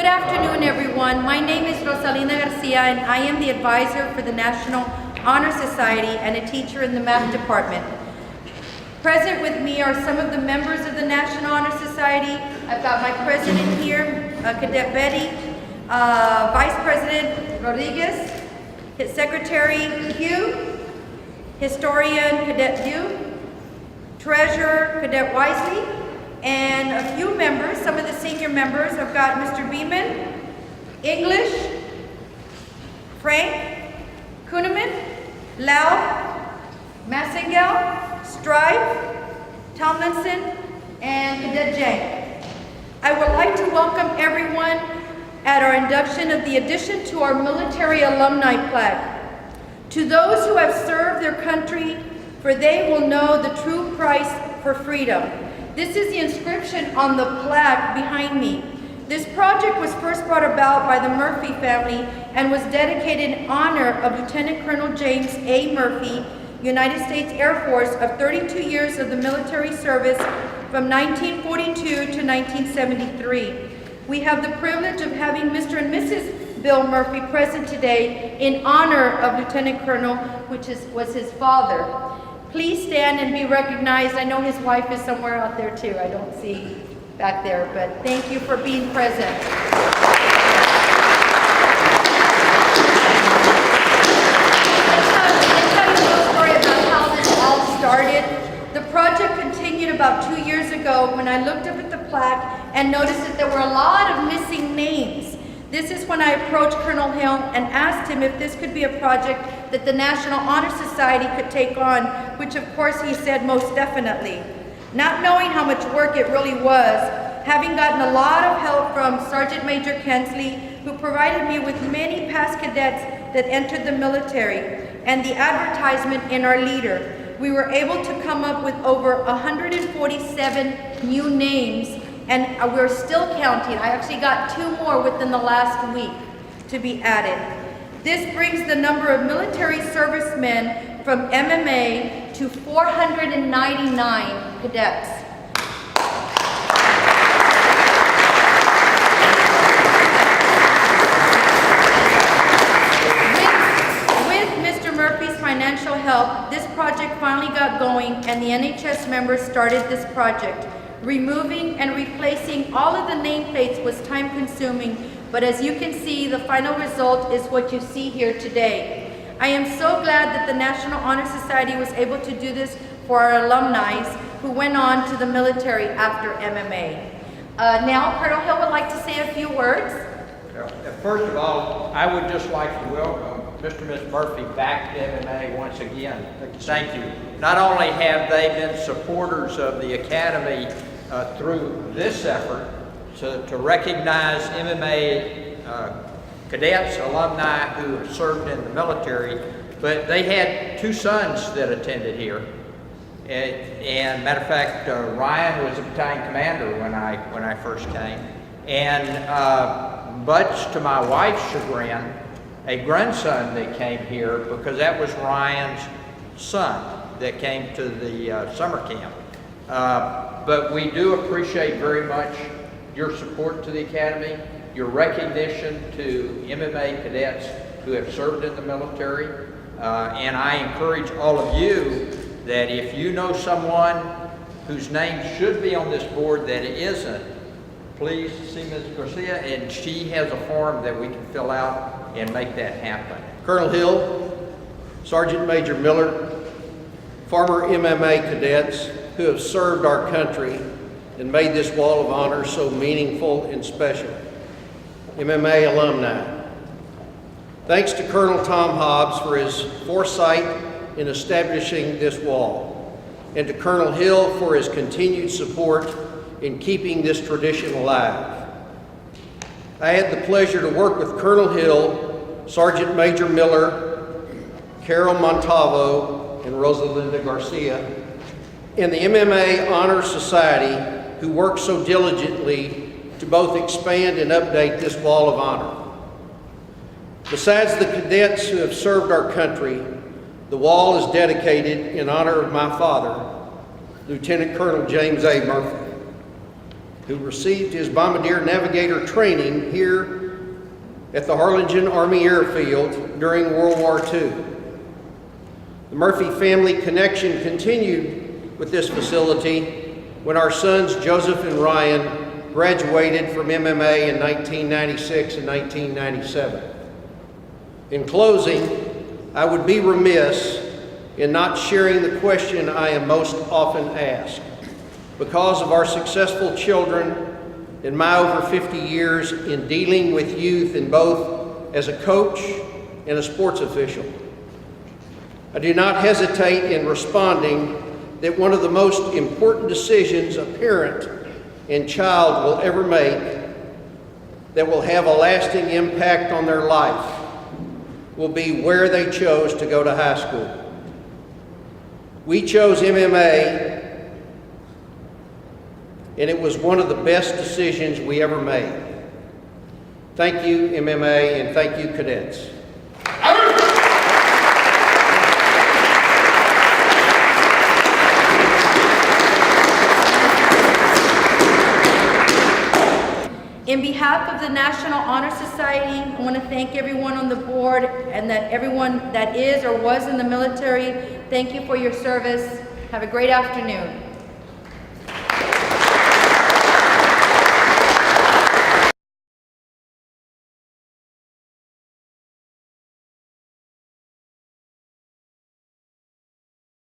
Good afternoon, everyone. My name is Rosalina Garcia, and I am the advisor for the National Honor Society and a teacher in the math department. Present with me are some of the members of the National Honor Society. I've got my president here, Cadet Betty, Vice President Rodriguez, his Secretary Hugh, Historian Cadet Dew, Treasurer Cadet Wisely, and a few members, some of the senior members. I've got Mr. Beeman, English, Frank, Kuhneman, Lau, Massengel, Strive, Tomlinson, and Cadet Jang. I would like to welcome everyone at our induction of the addition to our military alumni plaque. To those who have served their country, for they will know the true price for freedom. This is the inscription on the plaque behind me. This project was first brought about by the Murphy family and was dedicated in honor of Lieutenant Colonel James A. Murphy, United States Air Force, of 32 years of the military service from 1942 to 1973. We have the privilege of having Mr. and Mrs. Bill Murphy present today in honor of Lieutenant Colonel, which was his father. Please stand and be recognized. I know his wife is somewhere out there too. I don't see back there, but thank you for being present. Let's tell you a little story about how this all started. The project continued about 2 years ago when I looked up at the plaque and noticed that there were a lot of missing names. This is when I approached Colonel Hill and asked him if this could be a project that the National Honor Society could take on, which of course he said most definitely. Not knowing how much work it really was, having gotten a lot of help from Sergeant Major Kensley, who provided me with many past cadets that entered the military, and the advertisement in our leader, we were able to come up with over 147 new names, and we're still counting. I actually got 2 more within the last week to be added. This brings the number of military servicemen from MMA to 499 cadets. With Mr. Murphy's financial help, this project finally got going, and the NHS members started this project. Removing and replacing all of the nameplates was time-consuming, but as you can see, the final result is what you see here today. I am so glad that the National Honor Society was able to do this for our alumni who went on to the military after MMA. Now, Colonel Hill would like to say a few words. First of all, I would just like to welcome Mr. and Ms. Murphy back to MMA once again. Thank you. Not only have they been supporters of the Academy through this effort to recognize MMA cadets, alumni who have served in the military, but they had 2 sons that attended here. And matter of fact, Ryan was a battalion commander when I first came. And much to my wife's chagrin, a grandson that came here, because that was Ryan's son that came to the summer camp. But we do appreciate very much your support to the Academy, your recognition to MMA cadets who have served in the military. And I encourage all of you that if you know someone whose name should be on this board that isn't, please see Ms. Garcia, and she has a form that we can fill out and make that happen. Colonel Hill, Sergeant Major Miller, former MMA cadets who have served our country and made this Wall of Honor so meaningful and special. MMA alumni. Thanks to Colonel Tom Hobbs for his foresight in establishing this wall, and to Colonel Hill for his continued support in keeping this tradition alive. I had the pleasure to work with Colonel Hill, Sergeant Major Miller, Carol Montalvo, and Rosalinda Garcia, and the MMA Honor Society, who worked so diligently to both expand and update this Wall of Honor. Besides the cadets who have served our country, the wall is dedicated in honor of my father, Lieutenant Colonel James A. Murphy. who received his Bombardier Navigator training here at the Harlingen Army Airfield during World War II. The Murphy family connection continued with this facility when our sons Joseph and Ryan graduated from MMA in 1996 and 1997. In closing, I would be remiss in not sharing the question I am most often asked. Because of our successful children and my over 50 years in dealing with youth in both as a coach and a sports official, I do not hesitate in responding that one of the most important decisions a parent and child will ever make that will have a lasting impact on their life will be where they chose to go to high school. We chose MMA, and it was one of the best decisions we ever made. Thank you, MMA, and thank you, cadets. In behalf of the National Honor Society, I want to thank everyone on the board and that everyone that is or was in the military. Thank you for your service. Have a great afternoon.